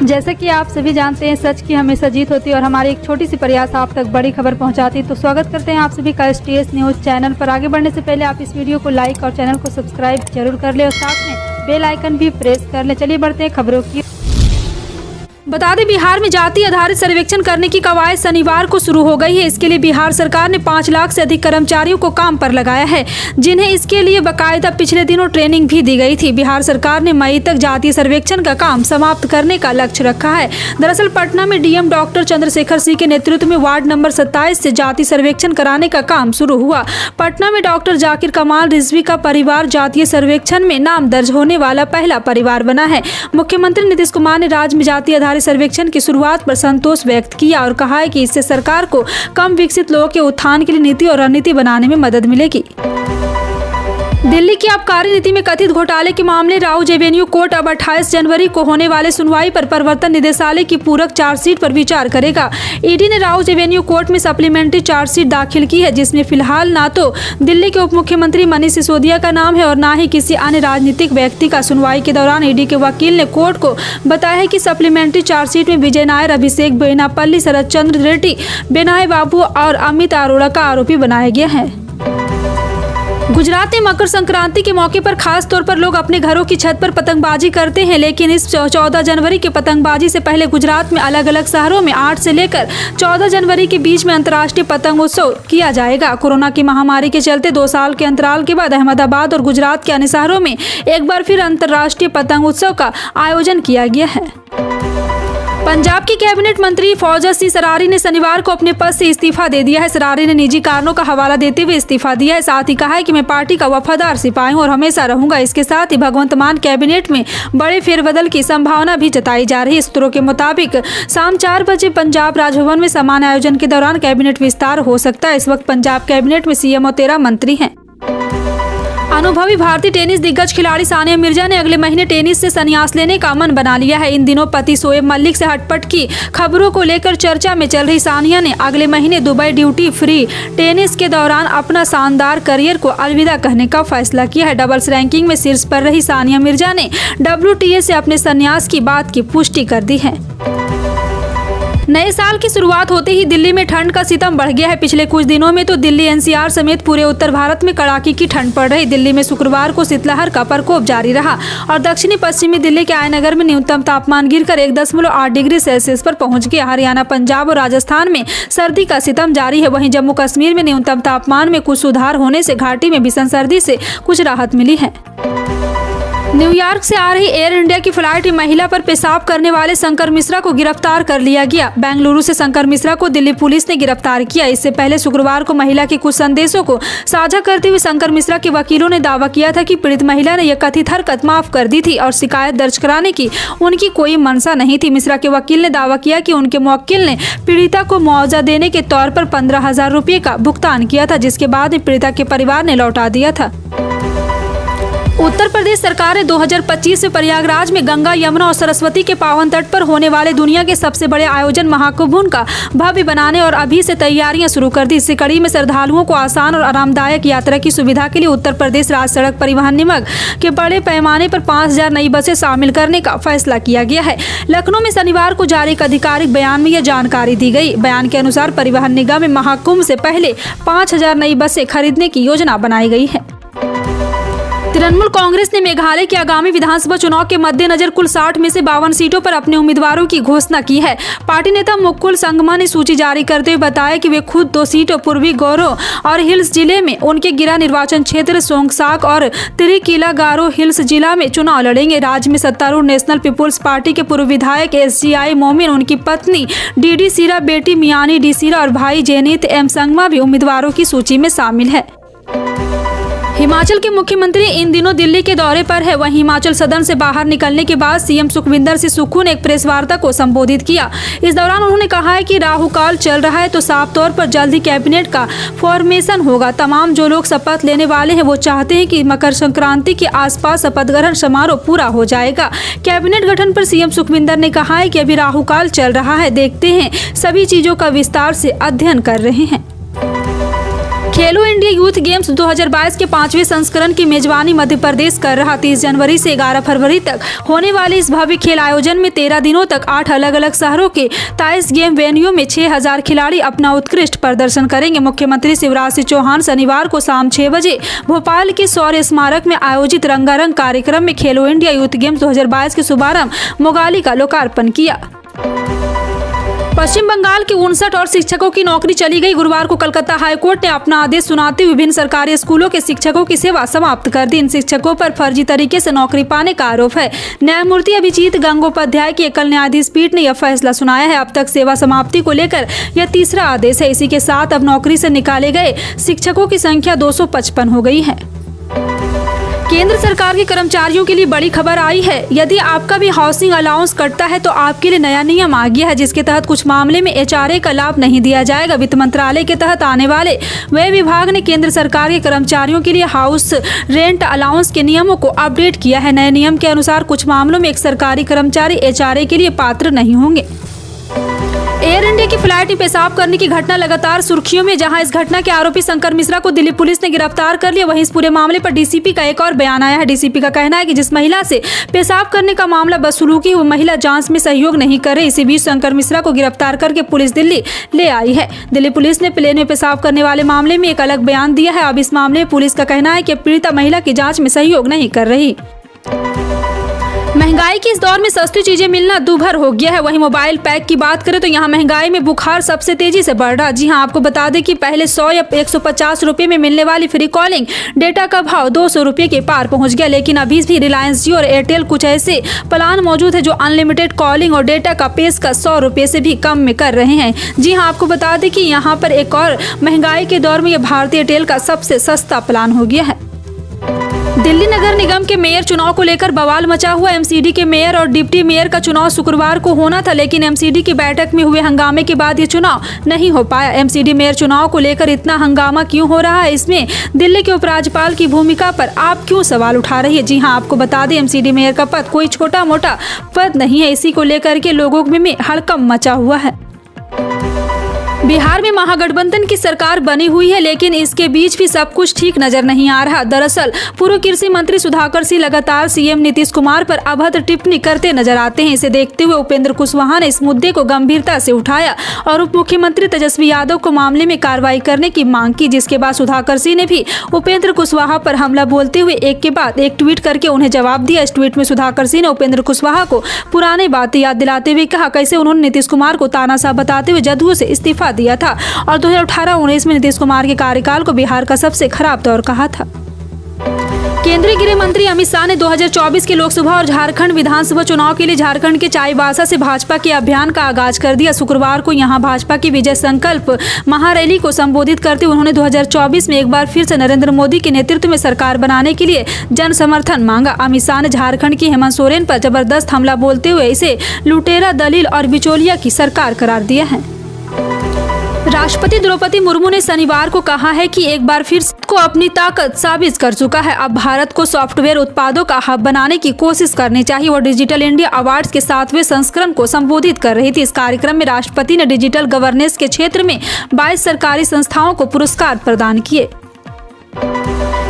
जैसा कि आप सभी जानते हैं, सच की हमेशा जीत होती है और हमारी एक छोटी सी प्रयास आप तक बड़ी खबर पहुंचाती है। तो स्वागत करते हैं आप सभी का STS न्यूज़ चैनल पर। आगे बढ़ने से पहले आप इस वीडियो को लाइक और चैनल को सब्सक्राइब जरूर कर ले और साथ में बेल आइकन भी प्रेस कर ले। चलिए बढ़ते हैं खबरों की। बता दें, बिहार में जाति आधारित सर्वेक्षण करने की कवायद शनिवार को शुरू हो गई है। इसके लिए बिहार सरकार ने 5 लाख से अधिक कर्मचारियों को काम पर लगाया है, जिन्हें इसके लिए बाकायदा पिछले दिनों ट्रेनिंग भी दी गई थी। बिहार सरकार ने मई तक जातीय सर्वेक्षण का काम समाप्त करने का लक्ष्य रखा है। दरअसल पटना में DM डॉक्टर चंद्रशेखर सिंह के नेतृत्व में वार्ड नंबर 27 से जाति सर्वेक्षण कराने का काम शुरू हुआ। पटना में डॉक्टर जाकिर कमाल रिजवी का परिवार जातीय सर्वेक्षण में नाम दर्ज होने वाला पहला परिवार बना है। मुख्यमंत्री नीतीश कुमार ने राज्य में जाति आधारित सर्वेक्षण की शुरुआत पर संतोष व्यक्त किया और कहा है कि इससे सरकार को कम विकसित लोगों के उत्थान के लिए नीति और रणनीति बनाने में मदद मिलेगी। दिल्ली की आबकारी नीति में कथित घोटाले के मामले राउज एवेन्यू कोर्ट अब 28 जनवरी को होने वाले सुनवाई पर प्रवर्तन निदेशालय की पूरक चार्जशीट पर विचार करेगा। ईडी ने राउज एवेन्यू कोर्ट में सप्लीमेंट्री चार्जशीट दाखिल की है, जिसमें फिलहाल ना तो दिल्ली के उप मुख्यमंत्री मनीष सिसोदिया का नाम है और न ही किसी अन्य राजनीतिक व्यक्ति का। सुनवाई के दौरान ईडी के वकील ने कोर्ट को बताया है कि सप्लीमेंट्री चार्जशीट में विजय नायर, अभिषेक बेनापल्ली, शरद चंद्र रेड्डी, बेनाय बाबू और अमित अरोड़ा का आरोपी बनाया गया है। गुजरात में मकर संक्रांति के मौके पर खास तौर पर लोग अपने घरों की छत पर पतंगबाजी करते हैं, लेकिन इस 14 जनवरी के पतंगबाजी से पहले गुजरात में अलग अलग शहरों में 8 से लेकर 14 जनवरी के बीच में अंतर्राष्ट्रीय पतंग उत्सव किया जाएगा। कोरोना की महामारी के चलते 2 साल के अंतराल के बाद अहमदाबाद और गुजरात के अन्य शहरों में एक बार फिर अंतर्राष्ट्रीय पतंग उत्सव का आयोजन किया गया है। पंजाब की कैबिनेट मंत्री फौजा सिंह सरारी ने शनिवार को अपने पद से इस्तीफा दे दिया है। सरारी ने निजी कारणों का हवाला देते हुए इस्तीफा दिया है। साथ ही कहा है कि मैं पार्टी का वफादार सिपाही हूं और हमेशा रहूंगा। इसके साथ ही भगवंत मान कैबिनेट में बड़े फेरबदल की संभावना भी जताई जा रही है। सूत्रों के मुताबिक शाम 4 बजे पंजाब राजभवन में सामान्य आयोजन के दौरान कैबिनेट विस्तार हो सकता है। इस वक्त पंजाब कैबिनेट में CM और 13 मंत्री हैं। अनुभवी भारतीय टेनिस दिग्गज खिलाड़ी सानिया मिर्जा ने अगले महीने टेनिस से संन्यास लेने का मन बना लिया है। इन दिनों पति शोएब मलिक से हटपट की खबरों को लेकर चर्चा में चल रही सानिया ने अगले महीने दुबई ड्यूटी फ्री टेनिस के दौरान अपना शानदार करियर को अलविदा कहने का फैसला किया है। डबल्स रैंकिंग में शीर्ष पर रही सानिया मिर्जा ने WTA से अपने संन्यास की बात की पुष्टि कर दी है। नए साल की शुरुआत होते ही दिल्ली में ठंड का सितम बढ़ गया है। पिछले कुछ दिनों में तो दिल्ली NCR समेत पूरे उत्तर भारत में कड़ाके की ठंड पड़ रही। दिल्ली में शुक्रवार को शीतलहर का प्रकोप जारी रहा और दक्षिणी पश्चिमी दिल्ली के आयनगर में न्यूनतम तापमान गिरकर 1.8 डिग्री सेल्सियस पर पहुंच गया। हरियाणा, पंजाब और राजस्थान में सर्दी का सितम जारी है। वहीं जम्मू कश्मीर में न्यूनतम तापमान में कुछ सुधार होने से घाटी में भीषण सर्दी से कुछ राहत मिली है। न्यूयॉर्क से आ रही एयर इंडिया की फ्लाइट में महिला पर पेशाब करने वाले शंकर मिश्रा को गिरफ्तार कर लिया गया। बेंगलुरु से शंकर मिश्रा को दिल्ली पुलिस ने गिरफ्तार किया। इससे पहले शुक्रवार को महिला के कुछ संदेशों को साझा करते हुए शंकर मिश्रा के वकीलों ने दावा किया था कि पीड़ित महिला ने यह कथित हरकत माफ कर दी थी और शिकायत दर्ज कराने की उनकी कोई मंशा नहीं थी। मिश्रा के वकील ने दावा किया कि उनके मुवक्किल ने पीड़िता को मुआवजा देने के तौर पर 15,000 रुपये का भुगतान किया था, जिसके बाद में पीड़िता के परिवार ने लौटा दिया था। उत्तर प्रदेश सरकार ने 2025 में प्रयागराज में गंगा, यमुना और सरस्वती के पावन तट पर होने वाले दुनिया के सबसे बड़े आयोजन महाकुंभ का भव्य बनाने और अभी से तैयारियां शुरू कर दी। इसी कड़ी में श्रद्धालुओं को आसान और आरामदायक यात्रा की सुविधा के लिए उत्तर प्रदेश राज्य सड़क परिवहन निगम के बड़े पैमाने पर 5,000 नई बसें शामिल करने का फैसला किया गया है। लखनऊ में शनिवार को जारी एक आधिकारिक बयान में यह जानकारी दी गई। बयान के अनुसार परिवहन निगम में महाकुंभ से पहले 5,000 नई बसें खरीदने की योजना बनाई गई है। तृणमूल कांग्रेस ने मेघालय के आगामी विधानसभा चुनाव के मद्देनजर कुल 60 में से 52 सीटों पर अपने उम्मीदवारों की घोषणा की है। पार्टी नेता मुकुल संगमा ने सूची जारी करते हुए बताया कि वे खुद 2 सीटों पूर्वी गौरो और हिल्स जिले में उनके गिरा निर्वाचन क्षेत्र सोंगसाक और तिरिकिला गारो हिल्स जिला में चुनाव लड़ेंगे। राज्य में सत्तारूढ़ नेशनल पीपुल्स पार्टी के पूर्व विधायक SGI मोमिन, उनकी पत्नी DD सीरा, बेटी मियानी डी सीरा और भाई जेनित M संगमा भी उम्मीदवारों की सूची में शामिल है। हिमाचल के मुख्यमंत्री इन दिनों दिल्ली के दौरे पर है। वहीं हिमाचल सदन से बाहर निकलने के बाद CM सुखविंदर सिंह सुक्खू ने एक प्रेस वार्ता को संबोधित किया। इस दौरान उन्होंने कहा है कि राहु काल चल रहा है तो साफ तौर पर जल्द ही कैबिनेट का फॉर्मेशन होगा। तमाम जो लोग शपथ लेने वाले हैं वो चाहते हैं कि मकर संक्रांति के आसपास शपथ ग्रहण समारोह पूरा हो जाएगा। कैबिनेट गठन पर CM सुखविंदर ने कहा है कि अभी राहु काल चल रहा है, देखते हैं, सभी चीजों का विस्तार से अध्ययन कर रहे हैं। खेलो इंडिया यूथ गेम्स 2022 के 5वें संस्करण की मेजबानी मध्य प्रदेश कर रहा। 30 जनवरी से 11 फरवरी तक होने वाले इस भव्य खेल आयोजन में 13 दिनों तक 8 अलग अलग शहरों के 23 गेम वेन्यू में 6000 खिलाड़ी अपना उत्कृष्ट प्रदर्शन करेंगे। मुख्यमंत्री शिवराज सिंह चौहान शनिवार को शाम 6 बजे भोपाल के शौर्य स्मारक में आयोजित रंगारंग कार्यक्रम में खेलो इंडिया यूथ गेम्स 2022 के शुभारंभ मोगाली का लोकार्पण किया। पश्चिम बंगाल के 59 और शिक्षकों की नौकरी चली गई। गुरुवार को कलकत्ता हाईकोर्ट ने अपना आदेश सुनाते विभिन्न सरकारी स्कूलों के शिक्षकों की सेवा समाप्त कर दी। इन शिक्षकों पर फर्जी तरीके से नौकरी पाने का आरोप है। न्यायमूर्ति अभिजीत गंगोपाध्याय की एकल न्यायाधीश पीठ ने यह फैसला सुनाया है। अब तक सेवा समाप्ति को लेकर यह तीसरा आदेश है। इसी के साथ अब नौकरी से निकाले गए शिक्षकों की संख्या 255 हो गई है। केंद्र सरकार के कर्मचारियों के लिए बड़ी खबर आई है। यदि आपका भी हाउसिंग अलाउंस कटता है तो आपके लिए नया नियम आ गया है, जिसके तहत कुछ मामले में HRA का लाभ नहीं दिया जाएगा। वित्त मंत्रालय के तहत आने वाले व्यय विभाग ने केंद्र सरकार के कर्मचारियों के लिए हाउस रेंट अलाउंस के नियमों को अपडेट किया है। नए नियम के अनुसार कुछ मामलों में एक सरकारी कर्मचारी HRA के लिए पात्र नहीं होंगे। एयर इंडिया की फ्लाइट में पेशाब करने की घटना लगातार सुर्खियों में। जहां इस घटना के आरोपी शंकर मिश्रा को दिल्ली पुलिस ने गिरफ्तार कर लिया, वहीं इस पूरे मामले पर DCP का एक और बयान आया है। DCP का कहना है कि जिस महिला से पेशाब करने का मामला बदसलूकी, वो महिला जांच में सहयोग नहीं कर रही। इसी बीच शंकर मिश्रा को गिरफ्तार करके पुलिस दिल्ली ले आई है। दिल्ली पुलिस ने प्लेन में पेशाब करने वाले मामले में एक अलग बयान दिया है। अब इस मामले में पुलिस का कहना है कि पीड़िता महिला की जाँच में सहयोग नहीं कर रही। महंगाई के इस दौर में सस्ती चीजें मिलना दूभर हो गया है। वहीं मोबाइल पैक की बात करें तो यहाँ महंगाई में बुखार सबसे तेजी से बढ़ रहा। जी हां, आपको बता दें कि पहले 100 या 150 रुपए में मिलने वाली फ्री कॉलिंग डेटा का भाव 200 रुपए के पार पहुंच गया। लेकिन अभी भी रिलायंस जियो और एयरटेल कुछ ऐसे प्लान मौजूद है जो अनलिमिटेड कॉलिंग और डेटा का पेशकश 100 रुपए से भी कम में कर रहे हैं। जी हाँ, आपको बता दें कि यहाँ पर एक और महंगाई के दौर में यह भारतीय एयरटेल का सबसे सस्ता प्लान हो गया है। दिल्ली नगर निगम के मेयर चुनाव को लेकर बवाल मचा हुआ। MCD के मेयर और डिप्टी मेयर का चुनाव शुक्रवार को होना था, लेकिन MCD की बैठक में हुए हंगामे के बाद ये चुनाव नहीं हो पाया। MCD मेयर चुनाव को लेकर इतना हंगामा क्यों हो रहा है, इसमें दिल्ली के उपराज्यपाल की भूमिका पर आप क्यों सवाल उठा रही है। जी हाँ, आपको बता दें MCD मेयर का पद कोई छोटा मोटा पद नहीं है। इसी को लेकर के लोगों में हड़कंप मचा हुआ है। बिहार में महागठबंधन की सरकार बनी हुई है, लेकिन इसके बीच भी सब कुछ ठीक नजर नहीं आ रहा। दरअसल पूर्व कृषि मंत्री सुधाकर सिंह लगातार CM नीतीश कुमार पर अभद्र टिप्पणी करते नजर आते हैं। इसे देखते हुए उपेंद्र कुशवाहा ने इस मुद्दे को गंभीरता से उठाया और उप मुख्यमंत्री तेजस्वी यादव को मामले में कार्रवाई करने की मांग की, जिसके बाद सुधाकर सिंह ने भी उपेंद्र कुशवाहा पर हमला बोलते हुए एक के बाद एक ट्वीट करके उन्हें जवाब दिया। इस ट्वीट में सुधाकर सिंह ने उपेंद्र कुशवाहा को पुरानी बातें याद दिलाते हुए कहा कैसे उन्होंने नीतीश कुमार को तानाशाह बताते हुए जदयू से इस्तीफा दिया था और 2018-19 में नीतीश कुमार के कार्यकाल को बिहार का सबसे खराब दौर कहा था। केंद्रीय गृह मंत्री अमित शाह ने 2024 के लोकसभा और झारखंड विधानसभा चुनाव के लिए झारखंड के चाईबासा से भाजपा के अभियान का आगाज कर दिया। शुक्रवार को यहां भाजपा की विजय संकल्प महारैली को संबोधित करते हुए उन्होंने 2024 में एक बार फिर से नरेंद्र मोदी के नेतृत्व में सरकार बनाने के लिए जन समर्थन मांगा। अमित शाह ने झारखंड की हेमंत सोरेन पर जबरदस्त हमला बोलते हुए इसे लुटेरा, दलील और बिचौलिया की सरकार करार दिया है। राष्ट्रपति द्रौपदी मुर्मू ने शनिवार को कहा है कि एक बार फिर को अपनी ताकत साबित कर चुका है। अब भारत को सॉफ्टवेयर उत्पादों का हब बनाने की कोशिश करनी चाहिए। वो डिजिटल इंडिया अवार्ड्स के 7वें संस्करण को संबोधित कर रही थी। इस कार्यक्रम में राष्ट्रपति ने डिजिटल गवर्नेंस के क्षेत्र में 22 सरकारी संस्थाओं को पुरस्कार प्रदान किए।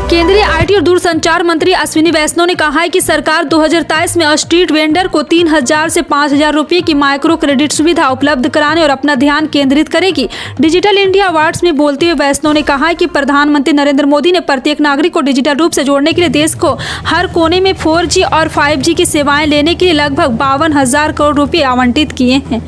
केंद्रीय IT और दूरसंचार मंत्री अश्विनी वैष्णव ने कहा है कि सरकार 2023 में स्ट्रीट वेंडर को 3000 से 5000 रुपये की माइक्रो क्रेडिट सुविधा उपलब्ध कराने और अपना ध्यान केंद्रित करेगी। डिजिटल इंडिया अवार्ड्स में बोलते हुए वैष्णव ने कहा है कि प्रधानमंत्री नरेंद्र मोदी ने प्रत्येक नागरिक को डिजिटल रूप से जोड़ने के लिए देश को हर कोने में 4G और 5G की सेवाएं लेने के लिए लगभग 52,000 करोड़ रुपये आवंटित किए हैं।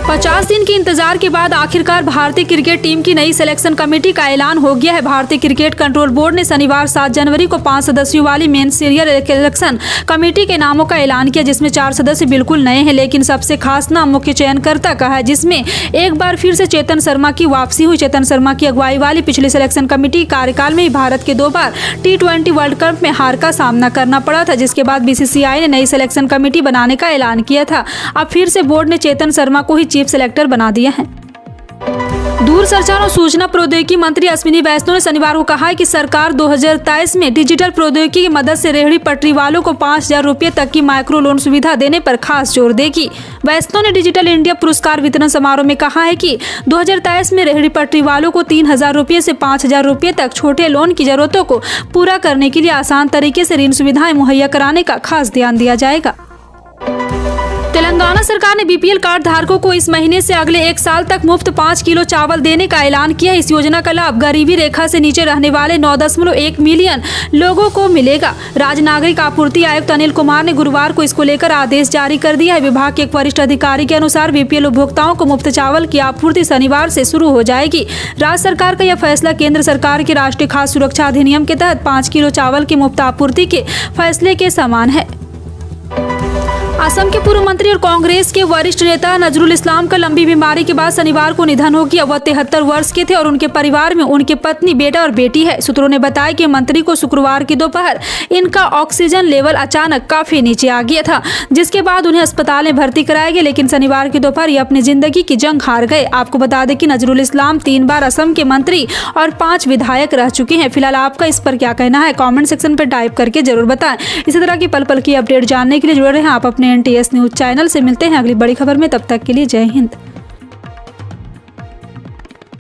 50 दिन के इंतजार के बाद आखिरकार भारतीय क्रिकेट टीम की नई सिलेक्शन कमेटी का ऐलान हो गया है। भारतीय क्रिकेट कंट्रोल बोर्ड ने शनिवार 7 जनवरी को 5 सदस्यों वाली मेन सीरियल सिलेक्शन कमेटी के नामों का ऐलान किया, जिसमें 4 सदस्य बिल्कुल नए हैं, लेकिन सबसे खास नाम मुख्य चयनकर्ता का है, जिसमें एक बार फिर से चेतन शर्मा की वापसी हुई। चेतन शर्मा की अगुवाई वाली पिछली सिलेक्शन कमेटी कार्यकाल में भारत के 2 बार T20 वर्ल्ड कप में हार का सामना करना पड़ा था, जिसके बाद BCCI ने नई सिलेक्शन कमेटी बनाने का ऐलान किया था। अब फिर से बोर्ड ने चेतन शर्मा को ही चीफ सेलेक्टर बना दिया है। दूरसंचार और सूचना प्रौद्योगिकी मंत्री अश्विनी वैष्णव ने शनिवार को कहा है कि सरकार 2023 में डिजिटल प्रौद्योगिकी की मदद से रेहड़ी पटरी वालों को 5,000 रुपये तक की माइक्रो लोन सुविधा देने पर खास जोर देगी। वैष्णव ने डिजिटल इंडिया पुरस्कार वितरण समारोह में कहा है कि 2023 में रेहड़ी पटरी वालों को 3,000 रुपये से 5,000 रुपये तक छोटे लोन की जरूरतों को पूरा करने के लिए आसान तरीके से ऋण सुविधाएं मुहैया कराने का खास ध्यान दिया जाएगा। तेलंगाना सरकार ने बीपीएल कार्ड धारकों को इस महीने से अगले 1 साल तक मुफ्त 5 किलो चावल देने का ऐलान किया। इस योजना का लाभ गरीबी रेखा से नीचे रहने वाले 9.1 मिलियन लोगों को मिलेगा। राज्य नागरिक आपूर्ति आयुक्त अनिल कुमार ने गुरुवार को इसको लेकर आदेश जारी कर दिया है। विभाग के एक वरिष्ठ अधिकारी के अनुसार बीपीएल उपभोक्ताओं को मुफ्त चावल की आपूर्ति शनिवार से शुरू हो जाएगी। राज्य सरकार का यह फैसला केंद्र सरकार के राष्ट्रीय खाद्य सुरक्षा अधिनियम के तहत 5 किलो चावल की मुफ्त आपूर्ति के फैसले के समान है। असम के पूर्व मंत्री और कांग्रेस के वरिष्ठ नेता नजरुल इस्लाम का लंबी बीमारी के बाद शनिवार को निधन हो गया। वह 73 वर्ष के थे और उनके परिवार में उनकी पत्नी, बेटा और बेटी है। सूत्रों ने बताया कि मंत्री को शुक्रवार की दोपहर इनका ऑक्सीजन लेवल अचानक काफी नीचे आ गया था, जिसके बाद उन्हें अस्पताल में भर्ती कराया गया, लेकिन शनिवार की दोपहर ये अपनी जिंदगी की जंग हार गए। आपको बता दें कि नजरुल इस्लाम 3 बार असम के मंत्री और 5 विधायक रह चुके हैं। फिलहाल आपका इस पर क्या कहना है, कमेंट सेक्शन पर टाइप करके जरूर बताएं। इसी तरह की पल पल की अपडेट जानने के लिए जुड़े रहें आप अपने NTS न्यूज चैनल से। मिलते हैं अगली बड़ी खबर में, तब तक के लिए जय हिंद।